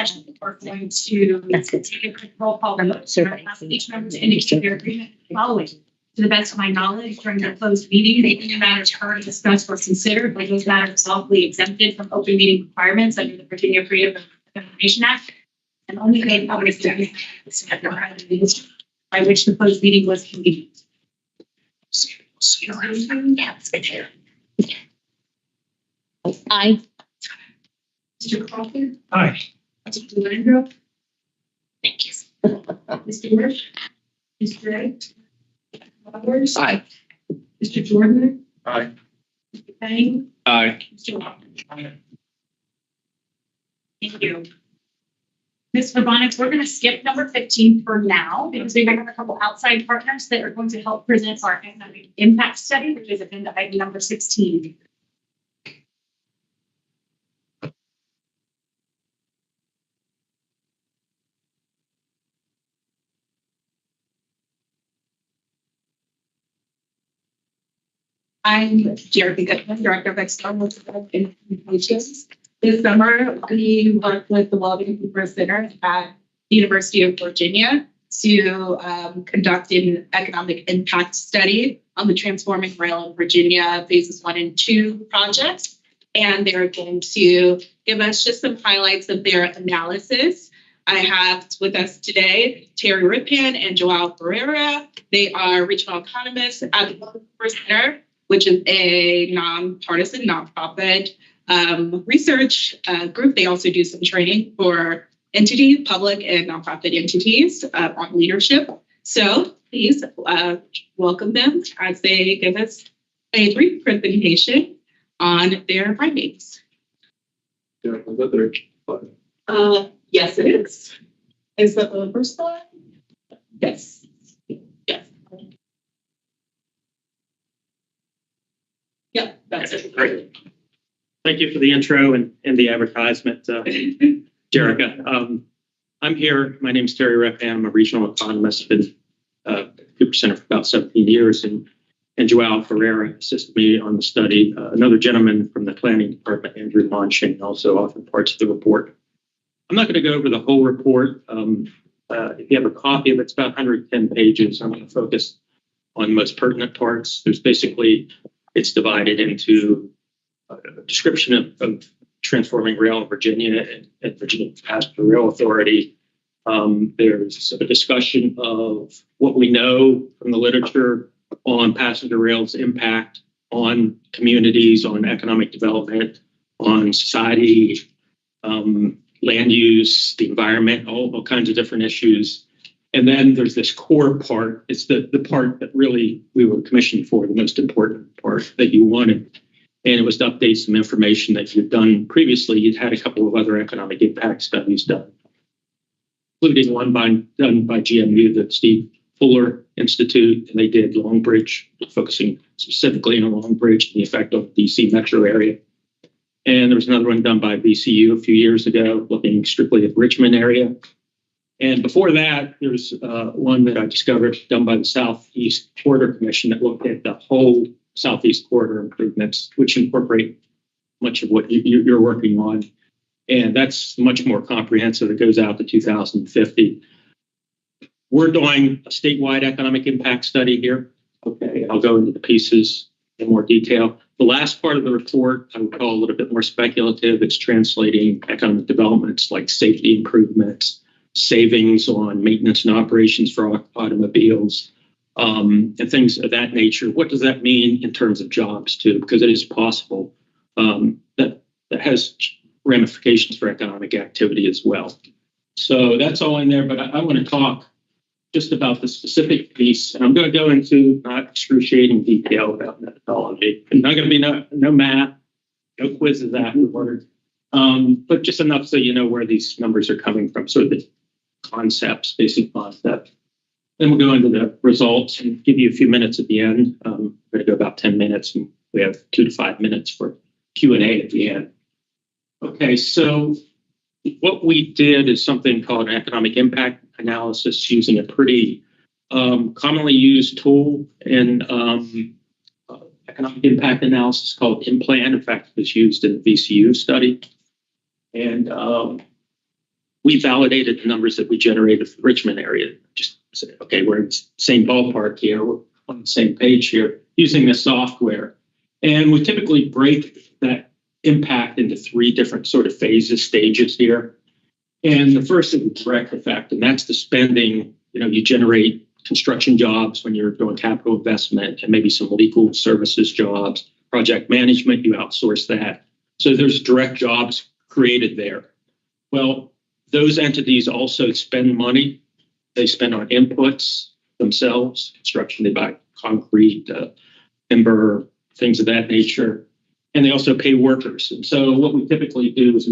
discussion. We're going to take a quick roll call vote. Ask each member to indicate their agreement following. To the best of my knowledge, during the closed meeting, the only matters heard, discussed, or considered were those matters lawfully exempted from open meeting requirements under the Virginia Freedom of Information Act, and only made public statements by which the closed meeting was convened. Aye. Mr. Crawford? Aye. Mr. Landro? Thank you. Mr. Worth? Mr. Wright? Roberts? Aye. Mr. Jordan? Aye. Mr. Payne? Aye. Mr. Walker? Thank you. Ms. Urbanics, we're going to skip number 15 for now because we have a couple outside partners that are going to help present our economic impact study, which is agenda item number 16. I'm Jerry Goodman, Director of External Communications. This summer, we worked with the Welding Cooper Center at the University of Virginia to conduct an economic impact study on the Transforming Rail in Virginia Phases 1 and 2 projects. And they're going to give us just some highlights of their analysis. I have with us today Terry Ripan and Joao Ferreira. They are regional economists at the Welding Cooper Center, which is a nonpartisan, nonprofit research group. They also do some training for entities, public and nonprofit entities on leadership. So please welcome them as they give us a brief presentation on their findings. Yes, it is. Is that the first slide? Yes. Yes. Yeah, that's it. Great. Thank you for the intro and the advertisement, Jerica. I'm here. My name is Terry Ripan. I'm a regional economist. I've been at Cooper Center for about 17 years, and Joao Ferreira assisted me on the study. Another gentleman from the planning department, Andrew Monching, also authored parts of the report. I'm not going to go over the whole report. If you have a copy of it, it's about 110 pages. I'm going to focus on the most pertinent parts. It's divided into a description of transforming rail in Virginia and Virginia Passenger Rail Authority. There's a discussion of what we know from the literature on passenger rail's impact on communities, on economic development, on society, land use, the environment, all kinds of different issues. And then there's this core part. It's the part that really we were commissioned for, the most important part that you wanted. And it was to update some information that you'd done previously. You'd had a couple of other economic impact studies done, including one done by GMU, the Steve Fuller Institute, and they did Longbridge, focusing specifically on Longbridge and the effect on the DC metro area. And there was another one done by VCU a few years ago, looking strictly at the Richmond area. And before that, there's one that I discovered done by the Southeast Corridor Commission that looked at the whole Southeast Corridor improvements, which incorporate much of what you're working on. And that's much more comprehensive. It goes out to 2050. We're doing a statewide economic impact study here. Okay, I'll go into the pieces in more detail. The last part of the report, I would call a little bit more speculative. It's translating economic developments like safety improvements, savings on maintenance and operations for automobiles, and things of that nature. What does that mean in terms of jobs too? Because it is possible that has ramifications for economic activity as well. So that's all in there, but I want to talk just about the specific piece, and I'm going to go into not excruciating detail about methodology. There's not going to be no math, no quizzes afterward, but just enough so you know where these numbers are coming from, sort of the concepts, basic concepts. Then we'll go into the results and give you a few minutes at the end. We're going to go about 10 minutes, and we have 2 to 5 minutes for Q&A at the end. Okay, so what we did is something called an economic impact analysis using a pretty commonly used tool in economic impact analysis called IMPLAN. In fact, it was used in the VCU study. And we validated the numbers that we generated for the Richmond area. Just said, okay, we're in the same ballpark here. We're on the same page here using this software. And we typically break that impact into three different sort of phases, stages here. And the first is the direct effect, and that's the spending. You generate construction jobs when you're doing capital investment and maybe some legal services jobs, project management, you outsource that. So there's direct jobs created there. Well, those entities also spend money. They spend on inputs themselves, construction, they buy concrete, timber, things of that nature. And they also pay workers. And so what we typically do is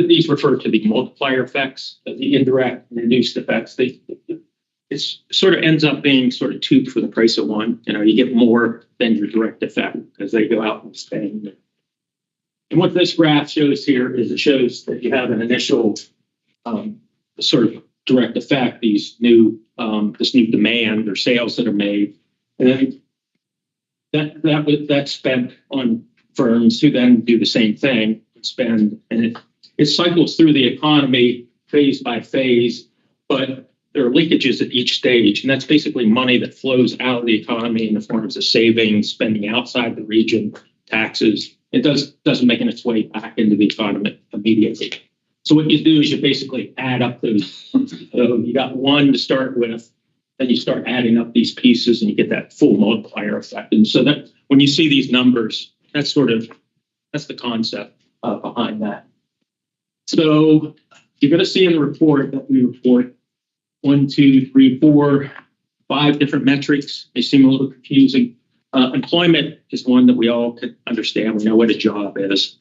these refer to the multiplier effects, the indirect and induced effects. It sort of ends up being sort of two for the price of one. You get more than your direct effect because they go out and spend. And what this graph shows here is it shows that you have an initial sort of direct effect, this new demand or sales that are made, and then that's spent on firms who then do the same thing, spend, and it cycles through the economy phase by phase, but there are leakages at each stage, and that's basically money that flows out of the economy in the forms of savings, spending outside the region, taxes. It doesn't make its way back into the economy immediately. So what you do is you basically add up those. So you got one to start with, then you start adding up these pieces, and you get that full multiplier effect. And so that when you see these numbers, that's the concept behind that. So you're going to see in the report that we report 1, 2, 3, 4, 5 different metrics. They seem a little confusing. Employment is one that we all can understand. We know what a job is.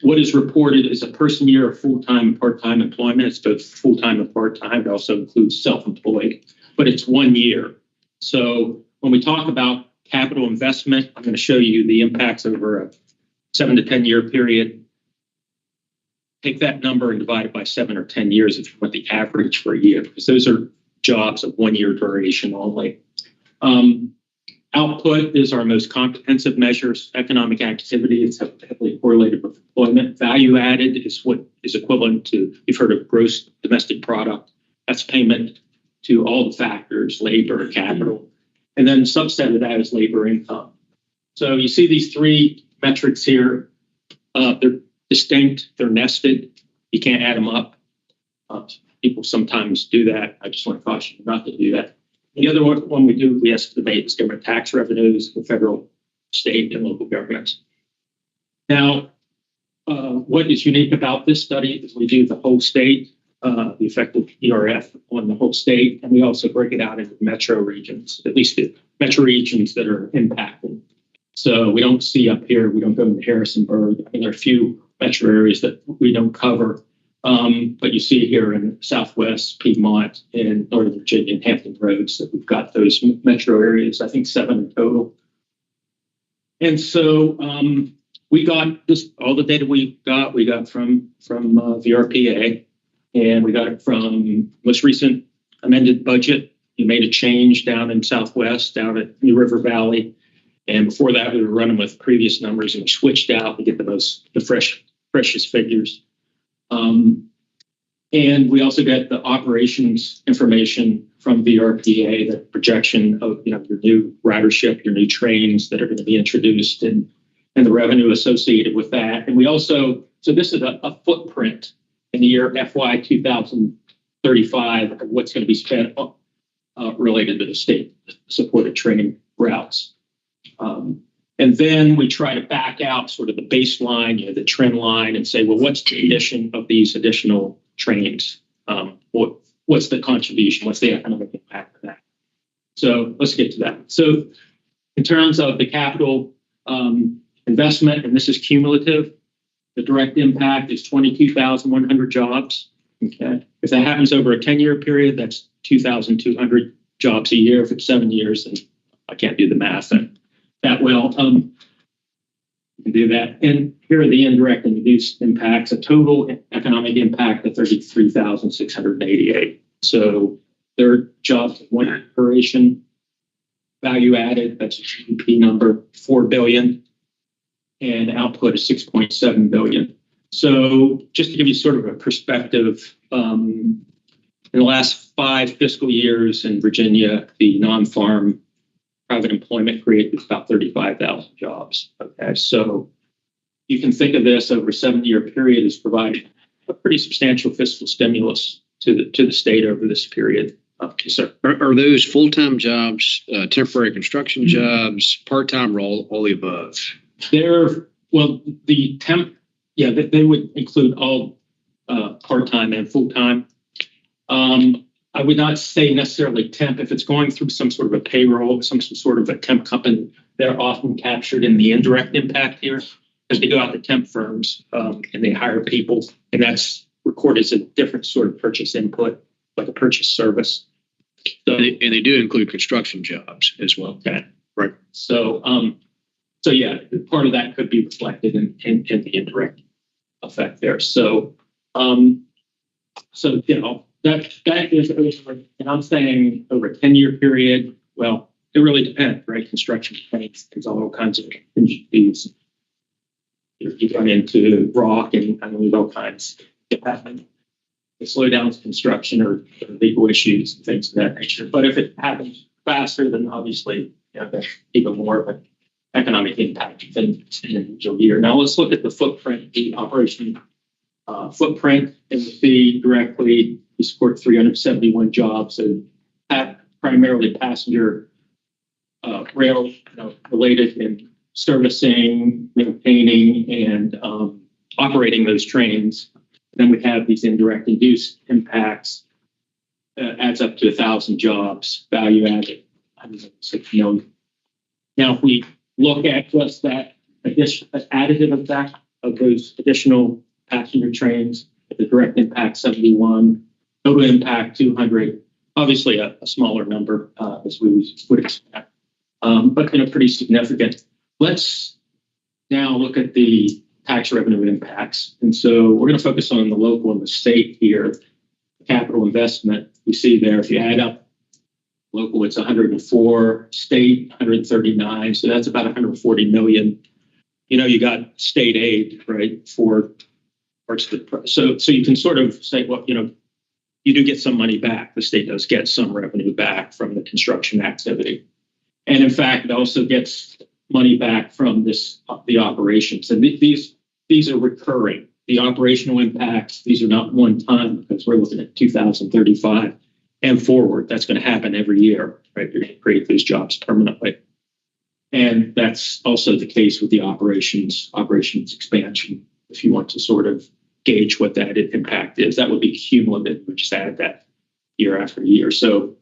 What is reported is a person year of full-time and part-time employment. It's both full-time and part-time. It also includes self-employed, but it's 1 year. So when we talk about capital investment, I'm going to show you the impacts over a 7 to 10 year period. Take that number and divide it by 7 or 10 years if you want the average for a year, because those are jobs of 1 year duration only. Output is our most comprehensive measures. Economic activity is heavily correlated with employment. Value added is what is equivalent to, you've heard of gross domestic product. That's payment to all the factors, labor, capital. And then subset of that is labor income. So you see these three metrics here. They're distinct, they're nested. You can't add them up. People sometimes do that. I just want to caution you not to do that. The other one we do, we estimate is government tax revenues for federal, state, and local governments. Now, what is unique about this study is we do the whole state, the effect of ERF on the whole state, and we also break it out into metro regions, at least the metro regions that are impacted. So we don't see up here, we don't go into Harrisonburg. I mean, there are a few metro areas that we don't cover. But you see here in Southwest, Piedmont, and Northern Virginia, and Hampton Roads that we've got those metro areas, I think 7 in total. And so we got this, all the data we got from VRPA, and we got it from most recent amended budget. You made a change down in Southwest, down at New River Valley. And before that, we were running with previous numbers, and we switched out to get the freshest figures. And we also get the operations information from VRPA, the projection of your new ridership, your new trains that are going to be introduced, and the revenue associated with that. And we also, so this is a footprint in the year FY 2035 of what's going to be spent related to the state supported train routes. And then we try to back out sort of the baseline, the trend line, and say, well, what's the addition of these additional trains? What's the contribution? What's the economic impact of that? So let's get to that. So in terms of the capital investment, and this is cumulative, the direct impact is 22,100 jobs. Okay, if that happens over a 10-year period, that's 2,200 jobs a year. If it's 7 years, then I can't do the math that well. You can do that. And here are the indirect and induced impacts. A total economic impact of 33,688. So there are jobs of 1 year duration, value added, that's a GDP number, 4 billion, and output is 6.7 billion. So just to give you sort of a perspective, in the last 5 fiscal years in Virginia, the non-farm private employment created about 35,000 jobs. Okay, so you can think of this over a 7-year period as providing a pretty substantial fiscal stimulus to the state over this period. So Are those full-time jobs, temporary construction jobs, part-time, or all the above? the temp, yeah, they would include all part-time and full-time. I would not say necessarily temp. If it's going through some sort of a payroll, some sort of a temp company, they're often captured in the indirect impact here because they go out to temp firms and they hire people, and that's recorded as a different sort of purchase input, like a purchase service. So, And they do include construction jobs as well. okay, right. So yeah, part of that could be reflected in the indirect effect there. So you know, that is over, and I'm saying over a 10-year period. Well, it really depends, right? Construction things, there's all kinds of contingencies. You run into rock and there's all kinds that happen. The slowdowns construction or legal issues and things of that nature. But if it happens faster, then obviously, you know, there's even more of an economic impact than an individual year. Now let's look at the footprint, the operation footprint, and we see directly we support 371 jobs and primarily passenger rail related in servicing, maintaining, and operating those trains. Then we have these indirect induced impacts, adds up to 1,000 jobs, value added, 106 million. Now, if we look at just that additive effect of those additional passenger trains, the direct impact 71, total impact 200, obviously a smaller number as we would expect, but pretty significant. Let's now look at the tax revenue impacts. And so we're going to focus on the local and the state here. Capital investment, we see there, if you add up local, it's 104, state 139. So that's about 140 million. You know, you got state aid, right, for parts of the, so you can sort of say, well, you know, you do get some money back. The state does get some revenue back from the construction activity. And in fact, it also gets money back from the operations. And these are recurring. The operational impacts, these are not one time because we're looking at 2035 and forward. That's going to happen every year, right? You're going to create those jobs permanently. And that's also the case with the operations expansion. If you want to sort of gauge what that impact is, that would be cumulative. We just add that year after year. So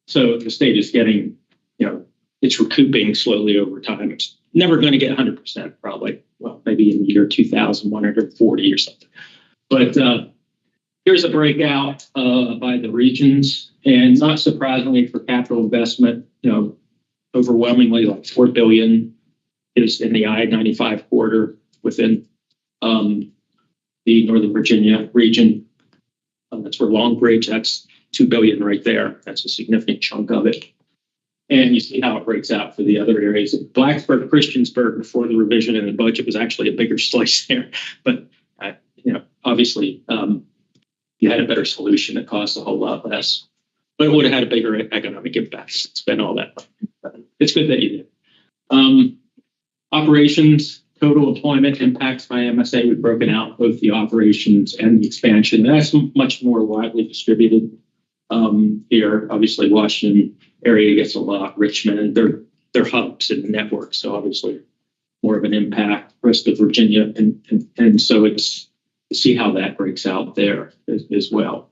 the state is getting, you know, it's recouping slowly over time. It's never going to get 100% probably. Well, maybe in the year 2140 or something. But here's a breakout by the regions. And not surprisingly for capital investment, you know, overwhelmingly like $4 billion is in the I-95 corridor within the Northern Virginia region. That's where Long Bridge, that's $2 billion right there. That's a significant chunk of it. And you see how it breaks out for the other areas. Blacksburg, Christiansburg, before the revision in the budget, was actually a bigger slice there. But, you know, obviously, you had a better solution that cost a whole lot less. But it would have had a bigger economic impact. Spend all that money. It's good that you did. Operations, total employment impacts by MSA. We've broken out both the operations and the expansion. That's much more widely distributed here. Obviously, Washington area gets a lot. Richmond, they're hubs in the network, so obviously more of an impact. Rest of Virginia, and so it's to see how that breaks out there as well.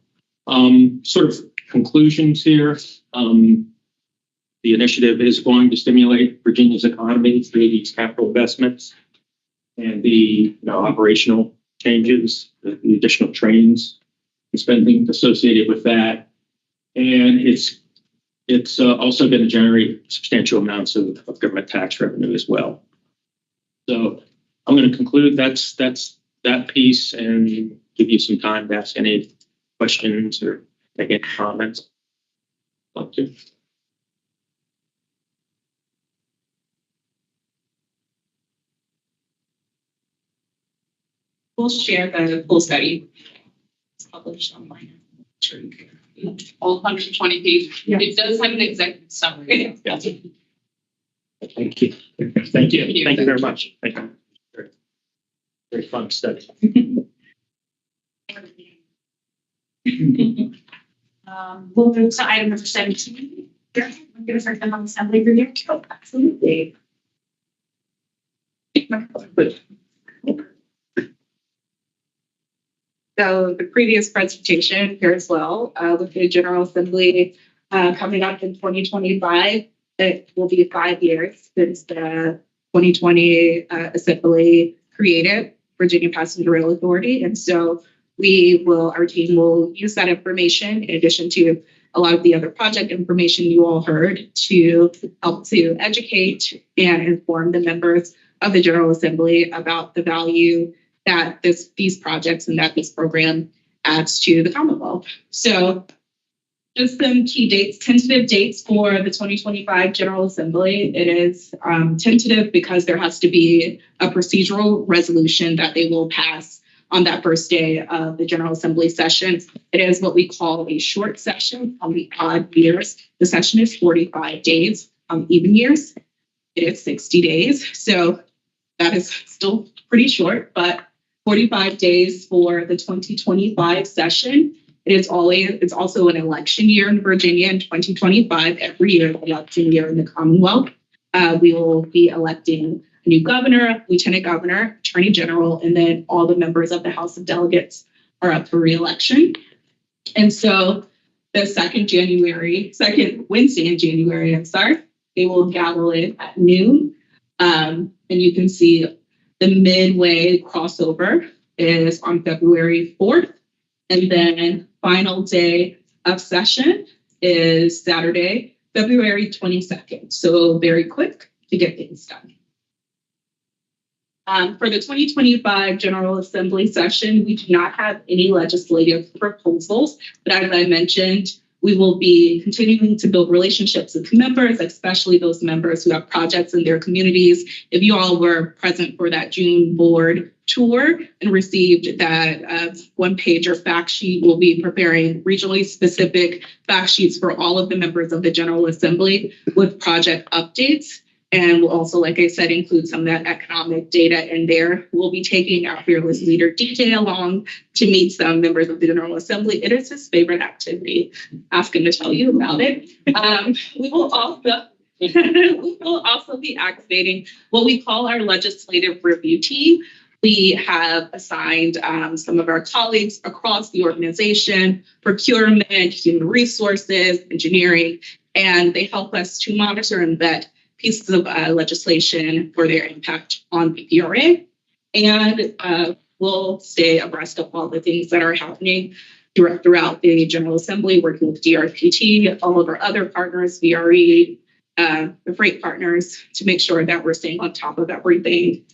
Sort of conclusions here. The initiative is going to stimulate Virginia's economy through these capital investments and the operational changes, the additional trains and spending associated with that. And it's also going to generate substantial amounts of government tax revenue as well. So I'm going to conclude that's that piece and give you some time to ask any questions or make any comments. Love to. we'll share the full study. It's published online. All 120 pages. Yeah. It does have an executive summary. Yeah. Thank you. Thank you. Thank you very much. Thank you. Very fun study. We'll move to item number 17. I'm going to start them on assembly review. Oh, absolutely. So the previous presentation here as well, with the General Assembly coming up in 2025, it will be 5 years since the 2020 Assembly created Virginia Passenger Rail Authority. And so our team will use that information in addition to a lot of the other project information you all heard to help to educate and inform the members of the General Assembly about the value that these projects and that this program adds to the Commonwealth. So just some key dates, tentative dates for the 2025 General Assembly. It is tentative because there has to be a procedural resolution that they will pass on that first day of the General Assembly session. It is what we call a short session on the odd years. The session is 45 days. On even years, it is 60 days. So that is still pretty short, but 45 days for the 2025 session. It's also an election year in Virginia in 2025. Every year, election year in the Commonwealth. We will be electing a new governor, lieutenant governor, attorney general, and then all the members of the House of Delegates are up for re-election. And so the second Wednesday in January, they will gavel it at noon. And you can see the midway crossover is on February 4th. And then final day of session is Saturday, February 22nd. So very quick to get things done. For the 2025 General Assembly session, we do not have any legislative proposals, but as I mentioned, we will be continuing to build relationships with members, especially those members who have projects in their communities. If you all were present for that June board tour and received that one-pager fact sheet, we'll be preparing regionally specific fact sheets for all of the members of the General Assembly with project updates. And we'll also, like I said, include some of that economic data in there. We'll be taking our fearless leader DJ along to meet some members of the General Assembly. It is his favorite activity. Ask him to tell you about it. We will also be activating what we call our legislative review team. We have assigned some of our colleagues across the organization, procurement, human resources, engineering, and they help us to monitor and vet pieces of legislation for their impact on VPRA. And we'll stay abreast of all the things that are happening throughout the General Assembly, working with DRPT, all of our other partners, VRE, the freight partners, to make sure that we're staying on top of everything.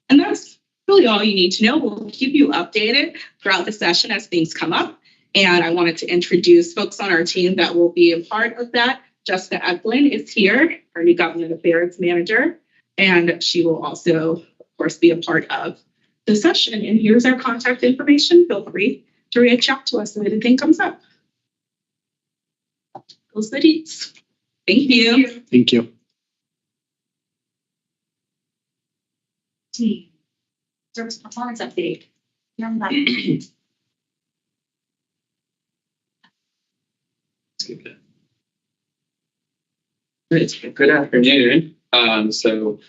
And that's really all you need to know. We'll keep you updated throughout the session as things come up. And I wanted to introduce folks on our team that will be a part of that. Jessica Eklund is here, our new government affairs manager, and she will also, of course, be a part of the session. And here's our contact information. Feel free to reach out to us if anything comes up. Those are the deets. Thank you. Thank you. Service performance update. Good afternoon. So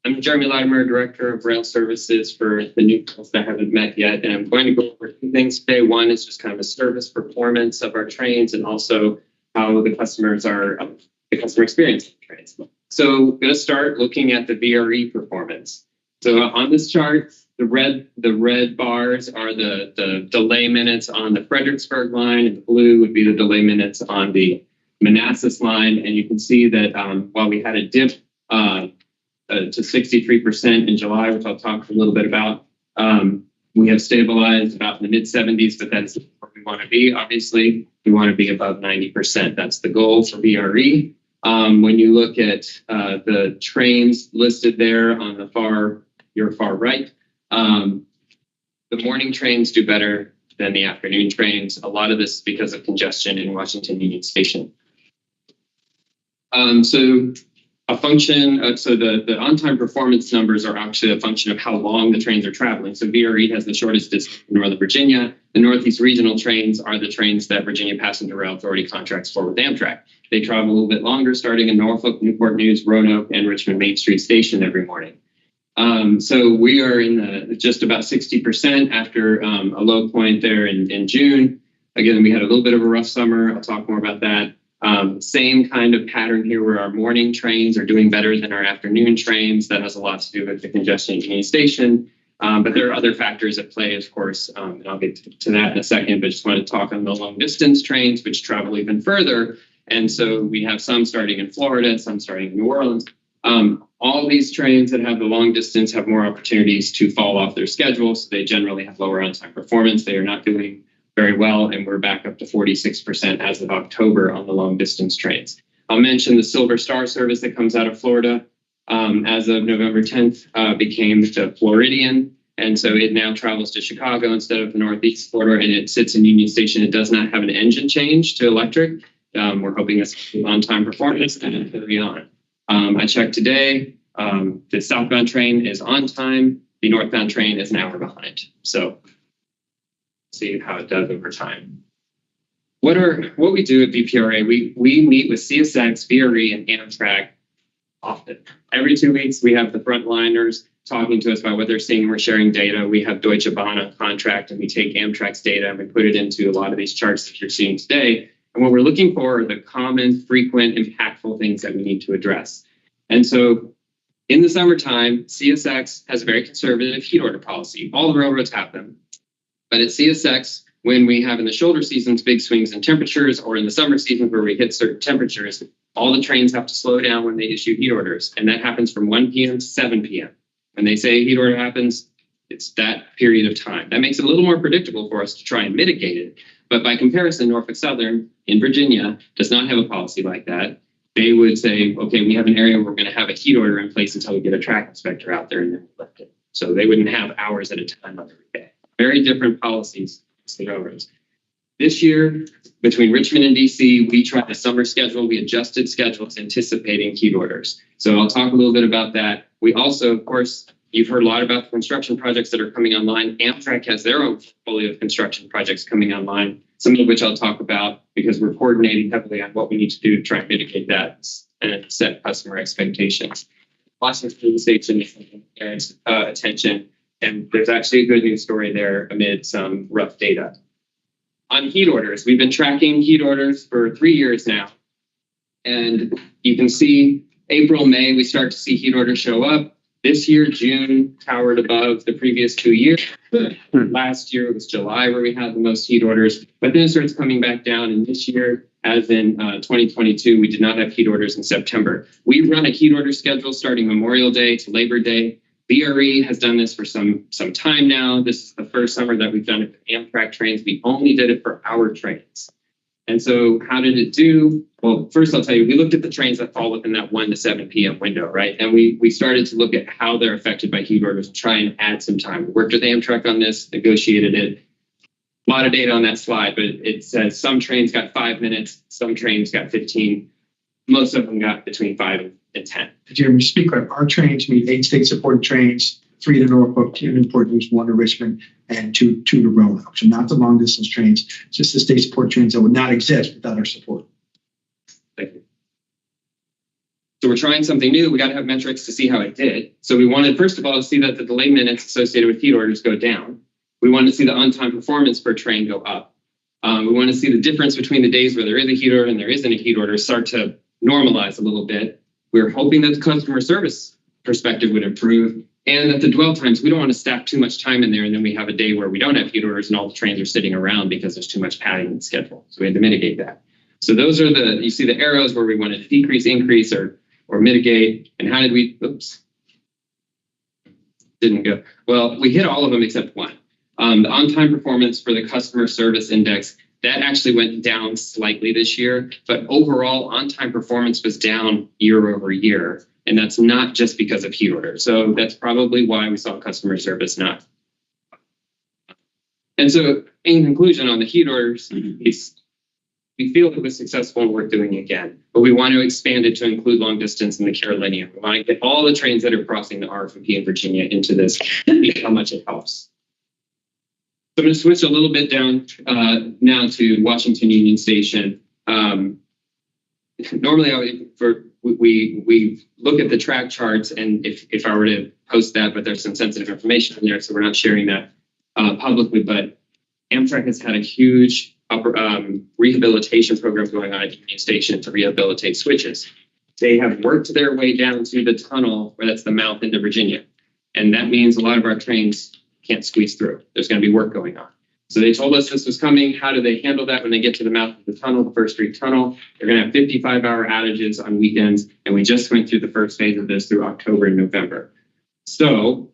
I'm Jeremy Latimer, Director of Rail Services for the new folks that haven't met yet. And I'm going to go over two things today. One is just kind of a service performance of our trains and also how the customer experience of the trains. So I'm going to start looking at the VRE performance. So on this chart, the red bars are the delay minutes on the Fredericksburg line, and the blue would be the delay minutes on the Manassas line. And you can see that while we had a dip to 63% in July, which I'll talk a little bit about, we have stabilized about in the mid 70s, but that's where we want to be. Obviously, we want to be above 90%. That's the goal for VRE. When you look at the trains listed there on your far right, The morning trains do better than the afternoon trains. A lot of this is because of congestion in Washington Union Station. So a function, so the on-time performance numbers are actually a function of how long the trains are traveling. So VRE has the shortest distance in Northern Virginia. The Northeast Regional trains are the trains that Virginia Passenger Rail Authority contracts for with Amtrak. They travel a little bit longer, starting in Norfolk, Newport News, Roanoke, and Richmond Main Street Station every morning. So we are in just about 60% after a low point there in June. Again, we had a little bit of a rough summer. I'll talk more about that. Same kind of pattern here where our morning trains are doing better than our afternoon trains. That has a lot to do with the congestion at Union Station. But there are other factors at play, of course, and I'll get to that in a second, but just wanted to talk on the long distance trains, which travel even further. And so we have some starting in Florida, some starting in New Orleans. All these trains that have the long distance have more opportunities to fall off their schedule, so they generally have lower on-time performance. They are not doing very well, and we're back up to 46% as of October on the long distance trains. I'll mention the Silver Star service that comes out of Florida as of November 10th became the Floridian, and so it now travels to Chicago instead of the Northeast Florida, and it sits in Union Station. It does not have an engine change to electric. We're hoping that's on-time performance and it'll carry on. I checked today. The southbound train is on time. The northbound train is an hour behind. So see how it does over time. What we do at VPRA, we meet with CSX, VRE, and Amtrak often. Every 2 weeks, we have the frontliners talking to us about what they're seeing. We're sharing data. We have Deutsche Bahn on contract, and we take Amtrak's data and we put it into a lot of these charts that you're seeing today. And what we're looking for are the common, frequent, impactful things that we need to address. And so in the summertime, CSX has a very conservative heat order policy. All the railroads have them. But at CSX, when we have in the shoulder seasons big swings in temperatures, or in the summer seasons where we hit certain temperatures, all the trains have to slow down when they issue heat orders. And that happens from 1 p.m. to 7 p.m. When they say a heat order happens, it's that period of time. That makes it a little more predictable for us to try and mitigate it. But by comparison, Norfolk Southern in Virginia does not have a policy like that. They would say, okay, we have an area where we're going to have a heat order in place until we get a track inspector out there and then lift it. So they wouldn't have hours at a time on every day. Very different policies to the railroads. This year, between Richmond and DC, we tried a summer schedule. We adjusted schedules anticipating heat orders. So I'll talk a little bit about that. We also, of course, you've heard a lot about the construction projects that are coming online. Amtrak has their own portfolio of construction projects coming online, some of which I'll talk about because we're coordinating heavily on what we need to do to try and mitigate that and set customer expectations. Washington Station is attention, and there's actually a good news story there amid some rough data. On heat orders, we've been tracking heat orders for 3 years now, and you can see April, May, we start to see heat orders show up. This year, June towered above the previous 2 years. Last year, it was July where we had the most heat orders, but then it starts coming back down. And this year, as in 2022, we did not have heat orders in September. We run a heat order schedule starting Memorial Day to Labor Day. VRE has done this for some time now. This is the first summer that we've done it for Amtrak trains. We only did it for our trains. And so how did it do? Well, first I'll tell you, we looked at the trains that fall within that 1 to 7 p.m. window, right? And we started to look at how they're affected by heat orders and try and add some time. We worked with Amtrak on this, negotiated it. A lot of data on that slide, but it says some trains got 5 minutes, some trains got 15. Most of them got between 5 and 10. Jeremy, speak right. Our trains meet 8 state-supported trains, 3 to Norfolk, 2 to Newport News, 1 to Richmond, and 2 to Roanoke. So not the long-distance trains, just the state-support trains that would not exist without our support. Thank you. So we're trying something new. We got to have metrics to see how it did. So we wanted, first of all, to see that the delay minutes associated with heat orders go down. We wanted to see the on-time performance per train go up. We want to see the difference between the days where there is a heat order and there isn't a heat order start to normalize a little bit. We're hoping that the customer service perspective would improve and that the dwell times, we don't want to stack too much time in there and then we have a day where we don't have heat orders and all the trains are sitting around because there's too much padding in the schedule. So we had to mitigate that. So those are you see the arrows where we wanted to decrease, increase, or mitigate. And how did we, didn't go. Well, we hit all of them except one. The on-time performance for the customer service index, that actually went down slightly this year, but overall on-time performance was down year over year. And that's not just because of heat orders. So that's probably why we saw customer service not And so in conclusion on the heat orders, we feel it was successful and worth doing again, but we want to expand it to include long distance in the Carolinian. We want to get all the trains that are crossing the R from P in Virginia into this, how much it helps. So I'm going to switch a little bit down now to Washington Union Station. Normally, we look at the track charts, and if I were to post that, but there's some sensitive information in there, so we're not sharing that publicly. But Amtrak has had a huge rehabilitation program going on at Union Station to rehabilitate switches. They have worked their way down to the tunnel where that's the mouth into Virginia, and that means a lot of our trains can't squeeze through. There's going to be work going on. So they told us this was coming. How do they handle that when they get to the mouth of the tunnel, the First Street Tunnel? They're going to have 55-hour outages on weekends, and we just went through the first phase of this through October and November. So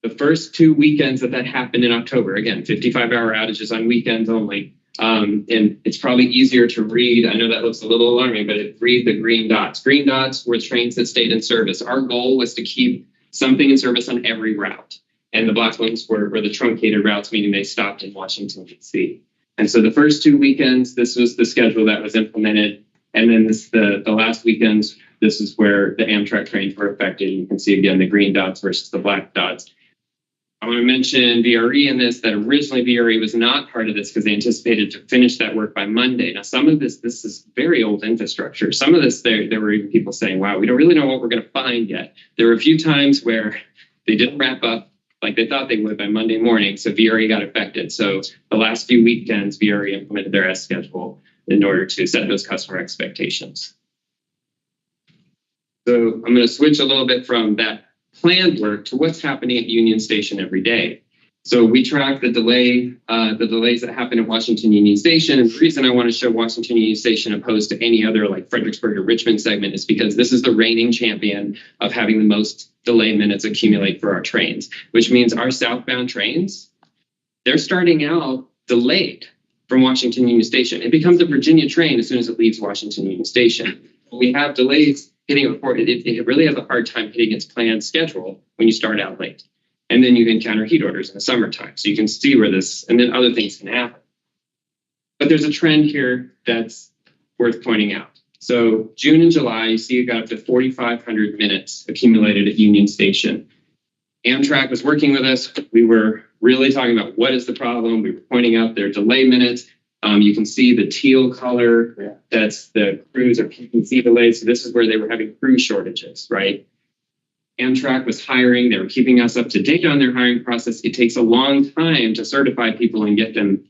the first 2 weekends that happened in October, again, 55-hour outages on weekends only, and it's probably easier to read. I know that looks a little alarming, but read the green dots. Green dots were trains that stayed in service. Our goal was to keep something in service on every route. And the black ones were the truncated routes, meaning they stopped in Washington, D.C. And so the first 2 weekends, this was the schedule that was implemented. And then the last weekends, this is where the Amtrak trains were affected. You can see, again, the green dots versus the black dots. I want to mention VRE in this, that originally VRE was not part of this because they anticipated to finish that work by Monday. Now, some of this is very old infrastructure. Some of this, there were even people saying, wow, we don't really know what we're going to find yet. There were a few times where they didn't wrap up like they thought they would by Monday morning, so VRE got affected. So the last few weekends, VRE implemented their S schedule in order to set those customer expectations. So I'm going to switch a little bit from that planned work to what's happening at Union Station every day. So we track the delays that happen at Washington Union Station. And the reason I want to show Washington Union Station opposed to any other like Fredericksburg or Richmond segment is because this is the reigning champion of having the most delay minutes accumulate for our trains, which means our southbound trains, they're starting out delayed from Washington Union Station. It becomes a Virginia train as soon as it leaves Washington Union Station. We have delays hitting a port. It really has a hard time hitting its planned schedule when you start out late. And then you encounter heat orders in the summertime. So you can see where this, and then other things can happen. But there's a trend here that's worth pointing out. So June and July, you see it got up to 4,500 minutes accumulated at Union Station. Amtrak was working with us. We were really talking about what is the problem. We were pointing out their delay minutes. You can see the teal color. That's the crews or PPC delays. So this is where they were having crew shortages, right? Amtrak was hiring. They were keeping us up to date on their hiring process. It takes a long time to certify people and get them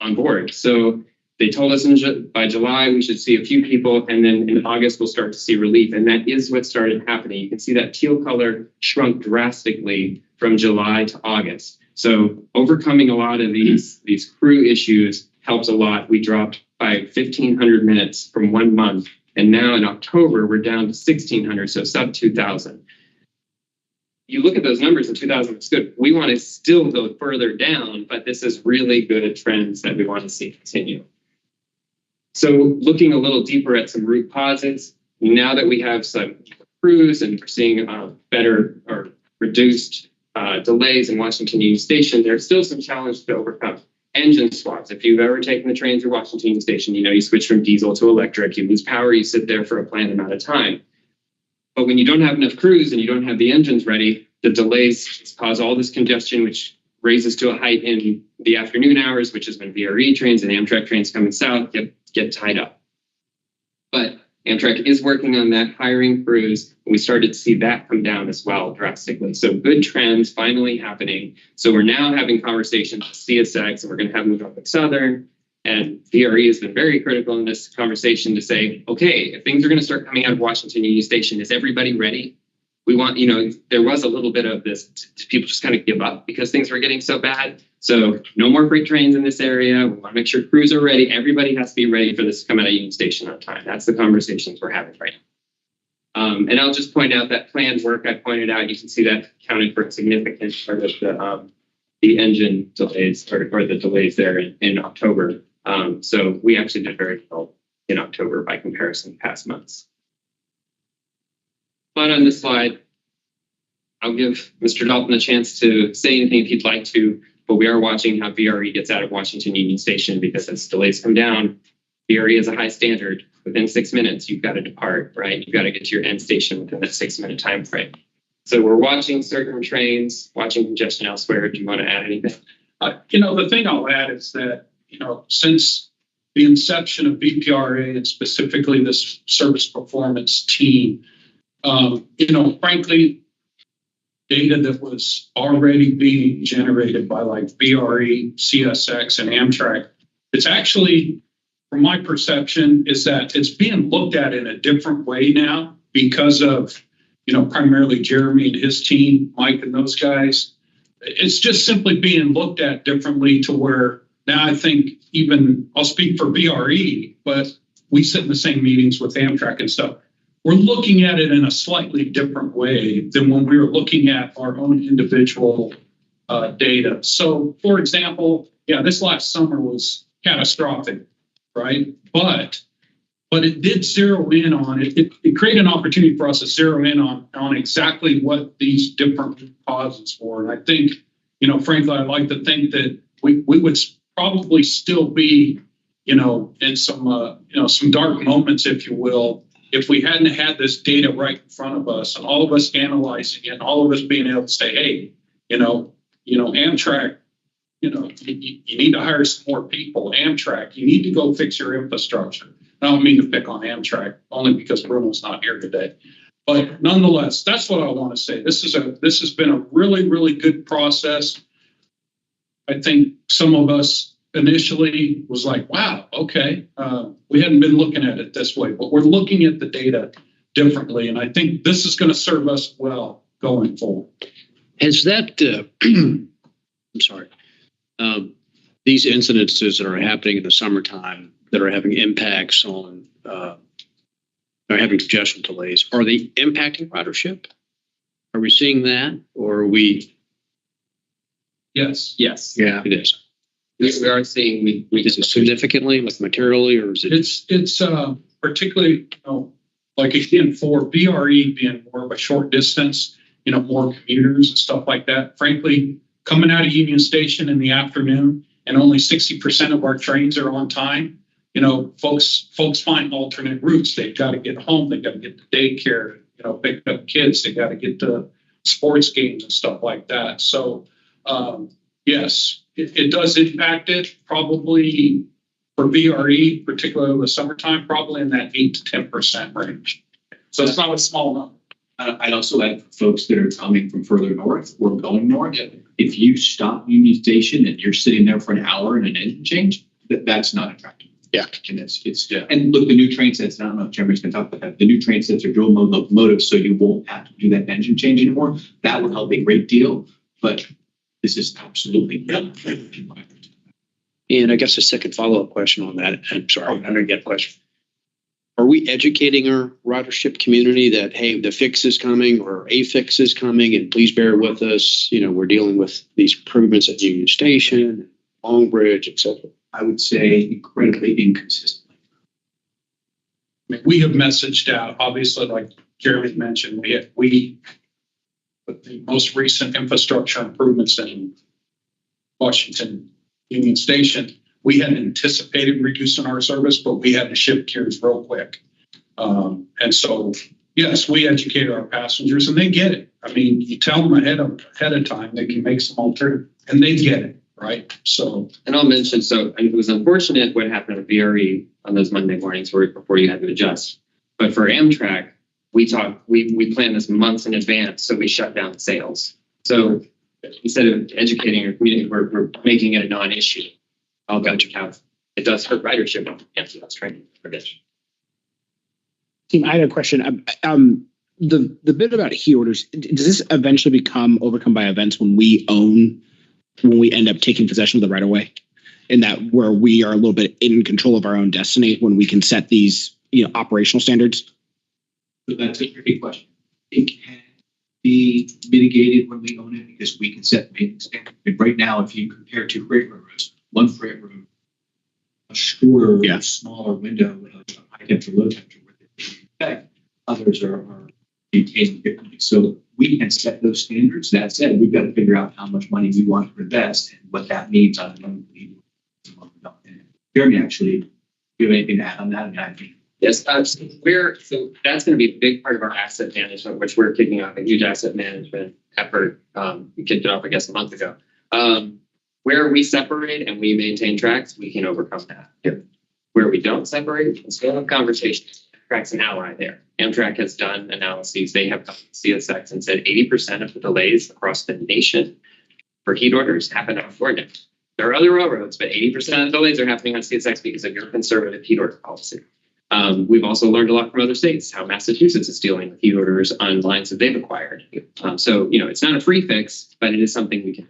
on board. So they told us by July, we should see a few people. And then in August, we'll start to see relief. And that is what started happening. You can see that teal color shrunk drastically from July to August. So overcoming a lot of these crew issues helps a lot. We dropped by 1,500 minutes from 1 month. And now in October, we're down to 1,600, so sub 2,000. You look at those numbers in 2000, it's good. We want to still go further down, but this is really good trends that we want to see continue. So looking a little deeper at some root causes, now that we have some crews and we're seeing better or reduced delays in Washington Union Station, there's still some challenges to overcome. Engine swaps. If you've ever taken the train through Washington Union Station, you know you switch from diesel to electric, you lose power, you sit there for a planned amount of time. But when you don't have enough crews and you don't have the engines ready, the delays cause all this congestion, which raises to a height in the afternoon hours, which is when VRE trains and Amtrak trains coming south get tied up. But Amtrak is working on that, hiring crews, and we started to see that come down as well drastically. So good trends finally happening. So we're now having conversations with CSX, and we're going to have Norfolk Southern. And VRE has been very critical in this conversation to say, okay, if things are going to start coming out of Washington Union Station, is everybody ready? We want, there was a little bit of this, people just kind of give up because things were getting so bad. So no more freight trains in this area. We want to make sure crews are ready. Everybody has to be ready for this to come out of Union Station on time. That's the conversations we're having right now. And I'll just point out that planned work I pointed out. You can see that counted for a significant part of the engine delays or the delays there in October. So we actually did very well in October by comparison to past months. But on this slide, I'll give Mr. Dalton a chance to say anything if he'd like to. but we are watching how VRE gets out of Washington Union Station because as delays come down, VRE is a high standard. Within 6 minutes, you've got to depart, right? You've got to get to your end station within that 6-minute time frame. So we're watching certain trains, watching congestion elsewhere. Do you want to add anything? The thing I'll add is that, since the inception of VPRA and specifically this service performance team, frankly, data that was already being generated by like VRE, CSX, and Amtrak, it's actually, from my perception, is that it's being looked at in a different way now because of, primarily Jeremy and his team, Mike and those guys. It's just simply being looked at differently to where now I think even, I'll speak for VRE, but we sit in the same meetings with Amtrak and stuff. We're looking at it in a slightly different way than when we were looking at our own individual data. So, for example, this last summer was catastrophic, right? But it did zero in on it. It created an opportunity for us to zero in on exactly what these different causes were. And I think, frankly, I like to think that we would probably still be, in some dark moments, if you will, if we hadn't had this data right in front of us and all of us analyzing it and all of us being able to say, hey, Amtrak, you need to hire some more people. Amtrak, you need to go fix your infrastructure. I don't mean to pick on Amtrak only because Bruno's not here today. But nonetheless, that's what I want to say. This has been a really, really good process. I think some of us initially was like, wow, okay, we hadn't been looking at it this way, but we're looking at the data differently. And I think this is going to serve us well going forward. Has that, I'm sorry, these incidences that are happening in the summertime that are having impacts on, are having congestion delays, are they impacting ridership? Are we seeing that, or are we? Yes. Yes. Yeah, it is. We are seeing we Is it significantly, like materially, or is it? It's particularly, like again, for VRE being more of a short distance, more commuters and stuff like that. Frankly, coming out of Union Station in the afternoon and only 60% of our trains are on time, folks find alternate routes. They've got to get home. They've got to get to daycare, pick up kids. They got to get to sports games and stuff like that. So, yes, it does impact it probably for VRE, particularly in the summertime, probably in that 8 to 10% range. So it's not a small number. I'd also add for folks that are coming from further north or going north, if you stop Union Station and you're sitting there for an hour and an engine change, that's not attractive. Yeah. And and look, the new train sets, I don't know if Jeremy's going to talk about that. The new train sets are dual mode locomotives, so you won't have to do that engine change anymore. That will help a great deal, but this is absolutely not. And I guess a second follow-up question on that. I'm sorry, I'm going to get a question. Are we educating our ridership community that, hey, the fix is coming or a fix is coming and please bear with us? We're dealing with these improvements at Union Station, Long Bridge, et cetera. I would say incredibly inconsistently. I mean, we have messaged out, obviously, like Jeremy mentioned, we with the most recent infrastructure improvements in Washington Union Station, we hadn't anticipated reducing our service, but we had to shift gears real quick. And so, yes, we educate our passengers and they get it. I mean, you tell them ahead of time, they can make some alternative and they get it, right? So, and I'll mention, so it was unfortunate what happened with VRE on those Monday mornings before you had to adjust. But for Amtrak, we planned this months in advance, so we shut down sales. So instead of educating our community, we're making it a non-issue. Although it does hurt ridership on that's trying to forget. Team, I had a question. The bit about heat orders, does this eventually become overcome by events when we end up taking possession of the right of way? In that where we are a little bit in control of our own destiny when we can set these, operational standards? So that's a tricky question. It can be mitigated when we own it because we can set maintenance standards. But right now, if you compare two freight railroads, one freight railroad, a shorter, smaller window with a high temperature, low temperature, with it, others are maintaining differently. So we can set those standards. That said, we've got to figure out how much money we want to invest and what that means on a monthly. Jeremy, actually, do you have anything to add on that? Yes, so that's going to be a big part of our asset management, which we're kicking off a huge asset management effort. We kicked it off, I guess, a month ago. Where we separate and we maintain tracks, we can overcome that. Yep. Where we don't separate, we can still have conversations. Track's an ally there. Amtrak has done analyses. They have come to CSX and said 80% of the delays across the nation for heat orders happen on Oregon. There are other railroads, but 80% of the delays are happening on CSX because of your conservative heat order policy. We've also learned a lot from other states, how Massachusetts is dealing with heat orders on lines that they've acquired. So, it's not a free fix, but it is something we can.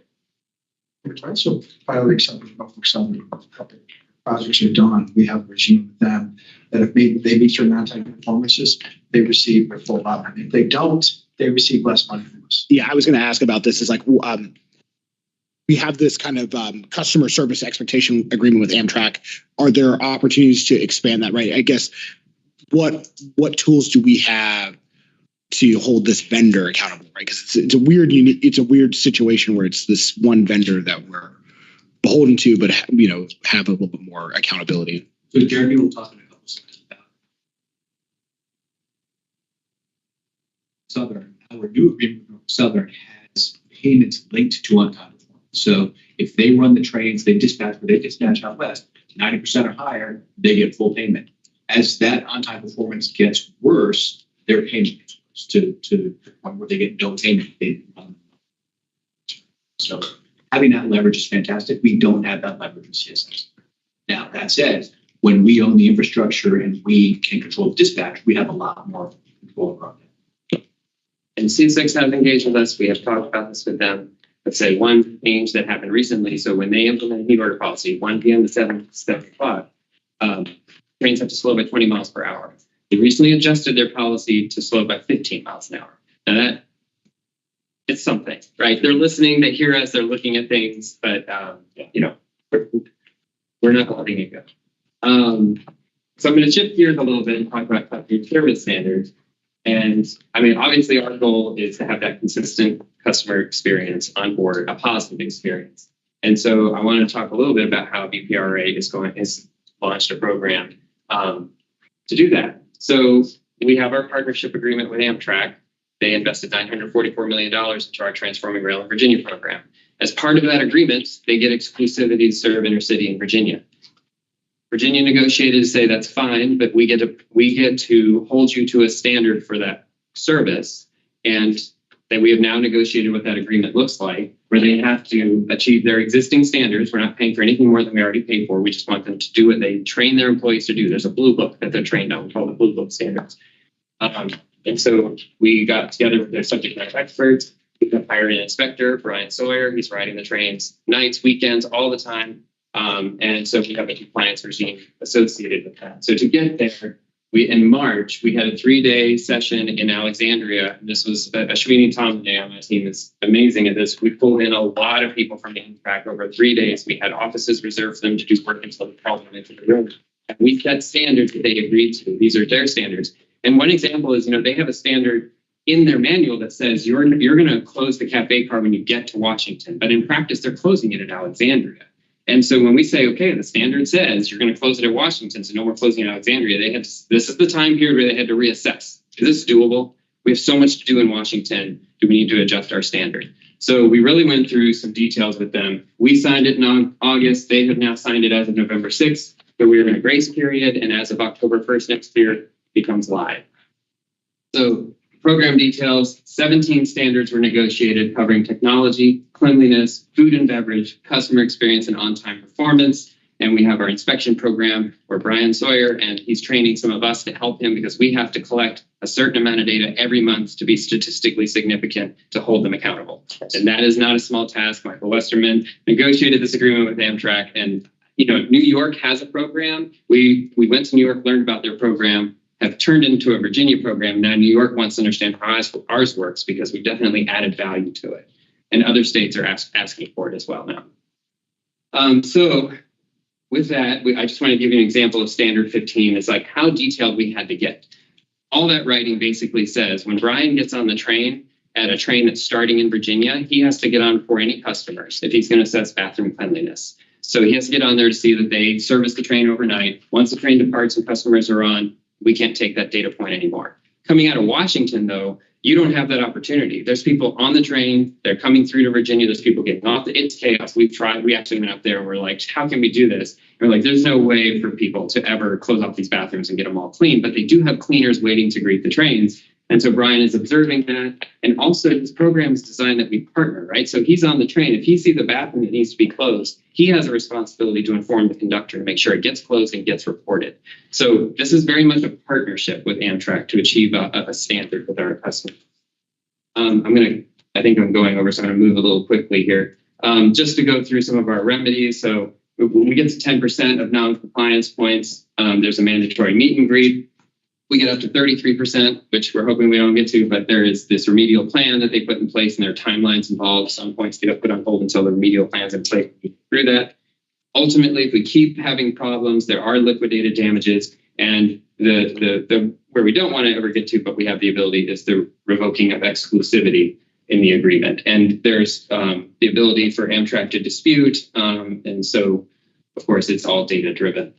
We're also piloting something for some couple projects are done. We have a regime with them that if they meet certain on-time performances, they receive their full amount. If they don't, they receive less money from us. Yeah, I was going to ask about this. Is like we have this kind of customer service expectation agreement with Amtrak. Are there opportunities to expand that? Right. I guess what tools do we have to hold this vendor accountable? Right, because it's a weird situation where it's this one vendor that we're beholden to, but have a little bit more accountability. So Jeremy will talk in a couple slides about Southern. Our new agreement with Southern has payments linked to on-time performance. So if they run the trains, they dispatch out west, 90% or higher, they get full payment. As that on-time performance gets worse, their payment gets worse to the point where they get no payment. So having that leverage is fantastic. We don't have that leverage with CSX. Now, that said, when we own the infrastructure and we can control the dispatch, we have a lot more control over it. And CSX have engaged with us. We have talked about this with them. Let's say one change that happened recently. So when they implemented heat order policy, 1 p.m. to 7 o'clock, trains have to slow by 20 miles per hour. They recently adjusted their policy to slow by 15 miles an hour. Now it's something, right? They're listening, they hear us, they're looking at things, but we're not letting it go. So I'm going to shift gears a little bit and talk about customer service standards. And I mean, obviously our goal is to have that consistent customer experience on board, a positive experience. And so I want to talk a little bit about how VPRA is launched a program to do that. So we have our partnership agreement with Amtrak. They invested $944 million into our Transforming Rail in Virginia program. As part of that agreement, they get exclusivity to serve intercity in Virginia. Virginia negotiated to say that's fine, but we get to hold you to a standard for that service, and that we have now negotiated what that agreement looks like, where they have to achieve their existing standards. We're not paying for anything more than we already paid for. We just want them to do what they train their employees to do. There's a blue book that they're trained on called the Blue Book standards. And so we got together with their subject matter experts. We hired an inspector, Brian Sawyer. He's riding the trains nights, weekends, all the time. And so we have a compliance regime associated with that. So to get there, in March, we had a 3-day session in Alexandria. This was Ashwini Tomlin on my team is amazing at this. We pulled in a lot of people from Amtrak over 3 days. We had offices reserved for them to do work until they called them into the room. And we set standards that they agreed to. These are their standards. And one example is, they have a standard in their manual that says you're going to close the cafe car when you get to Washington. But in practice, they're closing it at Alexandria. And so when we say, okay, the standard says you're going to close it at Washington, so no more closing at Alexandria, this is the time period where they had to reassess. Is this doable? We have so much to do in Washington. Do we need to adjust our standard? So we really went through some details with them. We signed it in August. They have now signed it as of November 6th. So we are in a grace period. And as of October 1st next year, it becomes live. So program details, 17 standards were negotiated covering technology, cleanliness, food and beverage, customer experience, and on-time performance. And we have our inspection program where Brian Sawyer, and he's training some of us to help him because we have to collect a certain amount of data every month to be statistically significant to hold them accountable. And that is not a small task. Michael Westerman negotiated this agreement with Amtrak. And, New York has a program. We went to New York, learned about their program, have turned into a Virginia program. Now New York wants to understand how ours works because we definitely added value to it. And other states are asking for it as well now. So with that, I just want to give you an example of standard 15. It's like how detailed we had to get. All that writing basically says when Brian gets on the train, at a train that's starting in Virginia, he has to get on before any customers if he's going to assess bathroom cleanliness. So he has to get on there to see that they service the train overnight. Once the train departs and customers are on, we can't take that data point anymore. Coming out of Washington, though, you don't have that opportunity. There's people on the train, they're coming through to Virginia, there's people getting off. It's chaos. We've tried, we actually went up there and we're like, how can we do this? And we're like, there's no way for people to ever close off these bathrooms and get them all clean, but they do have cleaners waiting to greet the trains. And so Brian is observing that. And also his program is designed that we partner, right? So he's on the train. If he sees a bathroom that needs to be closed, he has a responsibility to inform the conductor to make sure it gets closed and gets reported. So this is very much a partnership with Amtrak to achieve a standard with our customers. I think I'm going over, so I'm going to move a little quickly here. Just to go through some of our remedies. So when we get to 10% of non-compliance points, there's a mandatory meet and greet. We get up to 33%, which we're hoping we don't get to, but there is this remedial plan that they put in place and there are timelines involved. Some points get put on hold until the remedial plan's in place. Through that, ultimately, if we keep having problems, there are liquidated damages, and the where we don't want to ever get to, but we have the ability, is the revoking of exclusivity in the agreement. And there's the ability for Amtrak to dispute, and so, of course, it's all data driven.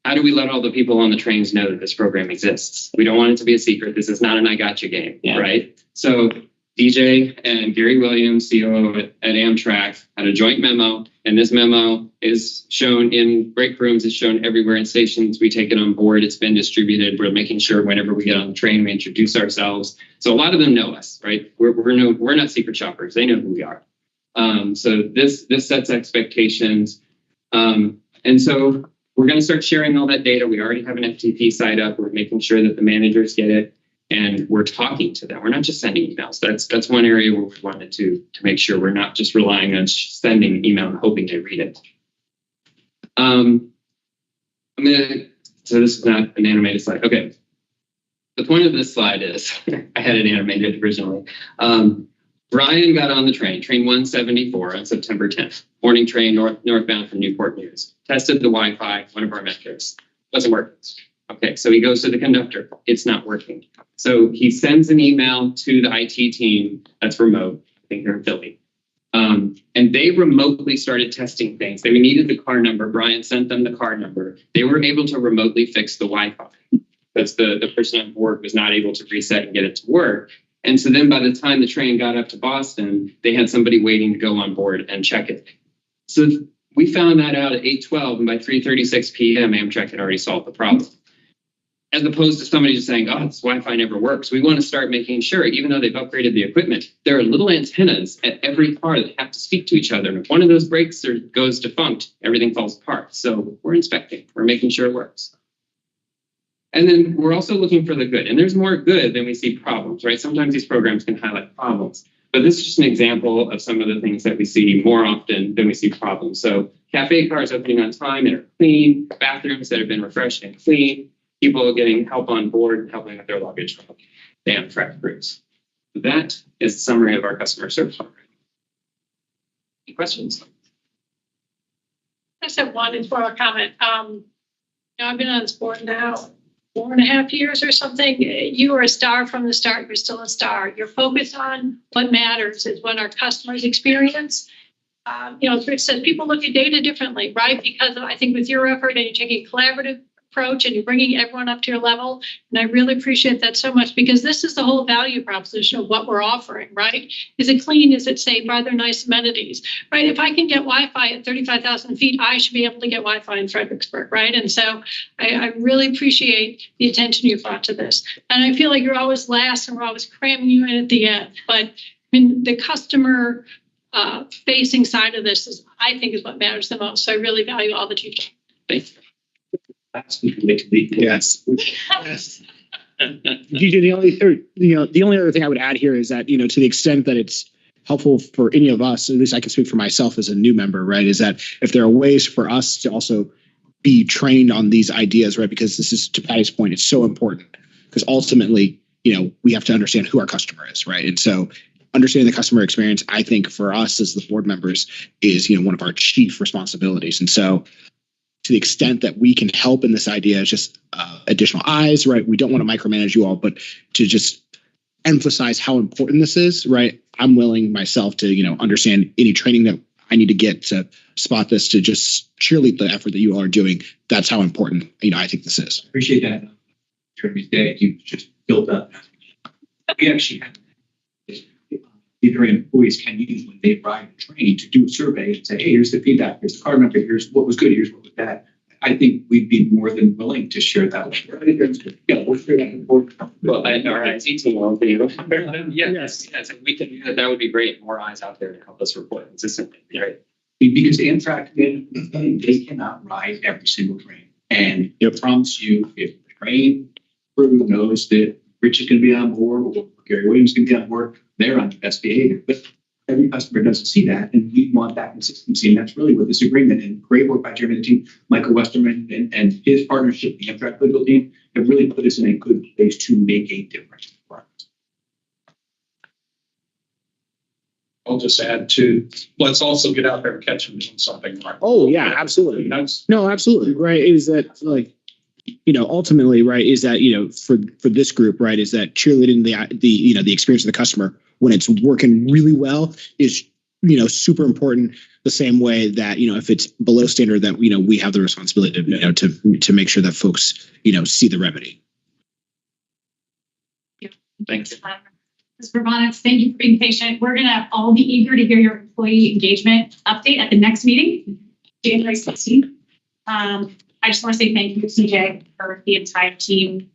How do we let all the people on the trains know that this program exists? We don't want it to be a secret. This is not an I gotcha game, right? So DJ and Gary Williams, COO at Amtrak, had a joint memo, and this memo is shown in break rooms, it's shown everywhere in stations. We take it on board, it's been distributed. We're making sure whenever we get on the train, we introduce ourselves. So a lot of them know us, right? We're not secret shoppers. They know who we are. So this sets expectations. And so we're going to start sharing all that data. We already have an FTP site up. We're making sure that the managers get it, and we're talking to them. We're not just sending emails. That's one area where we wanted to make sure we're not just relying on sending an email and hoping they read it. So this is not an animated slide. Okay. The point of this slide is, I had it animated originally. Brian got on the train 174 on September 10th, morning train northbound from Newport News. Tested the Wi-Fi, one of our metrics, doesn't work. Okay, so he goes to the conductor, it's not working. So he sends an email to the IT team that's remote, I think they're in Philly. And they remotely started testing things. They needed the car number, Brian sent them the car number. They were able to remotely fix the Wi-Fi because the person on board was not able to reset and get it to work. And so then by the time the train got up to Boston, they had somebody waiting to go on board and check it. So we found that out at 8:12, and by 3:36 p.m., Amtrak had already solved the problem. As opposed to somebody just saying, oh, this Wi-Fi never works. We want to start making sure, even though they've upgraded the equipment, there are little antennas at every car that have to speak to each other. And if one of those breaks or goes defunct, everything falls apart. So we're inspecting, we're making sure it works. And then we're also looking for the good. And there's more good than we see problems, right? Sometimes these programs can highlight problems. But this is just an example of some of the things that we see more often than we see problems. So cafe cars opening on time and are clean, bathrooms that have been refreshed and clean, people getting help on board and helping with their luggage from the Amtrak crews. That is the summary of our customer service program. Any questions? I just have one informal comment. I've been on this board now 4.5 years or something. You were a star from the start. You're still a star. You're focused on what matters is what our customers experience. As Rich said, people look at data differently, right? Because I think with your effort and you're taking a collaborative approach and you're bringing everyone up to your level. And I really appreciate that so much because this is the whole value proposition of what we're offering, right? Is it clean? Is it safe? Are there nice amenities, right? If I can get Wi-Fi at 35,000 feet, I should be able to get Wi-Fi in Fredericksburg, right? And so I really appreciate the attention you brought to this. And I feel like you're always last and we're always cramming you in at the end. But the customer facing side of this is, I think, is what matters the most. So I really value all that you've done. Thank you. Yes. Yes. The only other thing I would add here is that, to the extent that it's helpful for any of us, at least I can speak for myself as a new member, right, is that if there are ways for us to also be trained on these ideas, right, because this is, to Patty's point, it's so important because ultimately, we have to understand who our customer is, right? And so understanding the customer experience, I think for us as the board members is, one of our chief responsibilities. And so to the extent that we can help in this idea, just additional eyes, right? We don't want to micromanage you all, but to just emphasize how important this is, right? I'm willing myself to, understand any training that I need to get to spot this, to just cheerlead the effort that you all are doing. That's how important, I think this is. Appreciate that. Jeremy's day, you just built up. We actually have either employees can use when they ride the train to do a survey and say, hey, here's the feedback, here's the card number, here's what was good, here's what was bad. I think we'd be more than willing to share that with you. Yeah, we'll share that with you. Well, and our IT team will be. Yes, if we can do that, that would be great. More eyes out there to help us report consistently, right? Because Amtrak, they cannot ride every single train. And I promise you, if the train crew knows that Rich is going to be on board or Gary Williams is going to be on board, they're on the best behavior. But every customer doesn't see that, and we want that consistency. And that's really what this agreement, and great work by Jeremy and the team, Michael Westerman and his partnership, the Amtrak legal team, have really put us in a good place to make a difference. I'll just add to, let's also get out there and catch them doing something right. Oh yeah, absolutely. That's No, absolutely. Right. Is that ultimately, right, is that, for this group, right, is that cheerleading the experience of the customer when it's working really well is, super important, the same way that, if it's below standard, that, we have the responsibility to, to make sure that folks, see the remedy. Thanks. Ms. Vermonitz, thank you for being patient. We're going to all be eager to hear your employee engagement update at the next meeting, January 16th. I just want to say thank you to CJ for the entire team.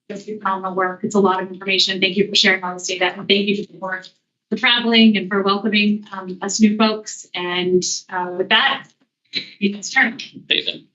It's phenomenal work. It's a lot of information. Thank you for sharing all this data, and thank you for traveling and for welcoming us new folks. And with that, you can start. David.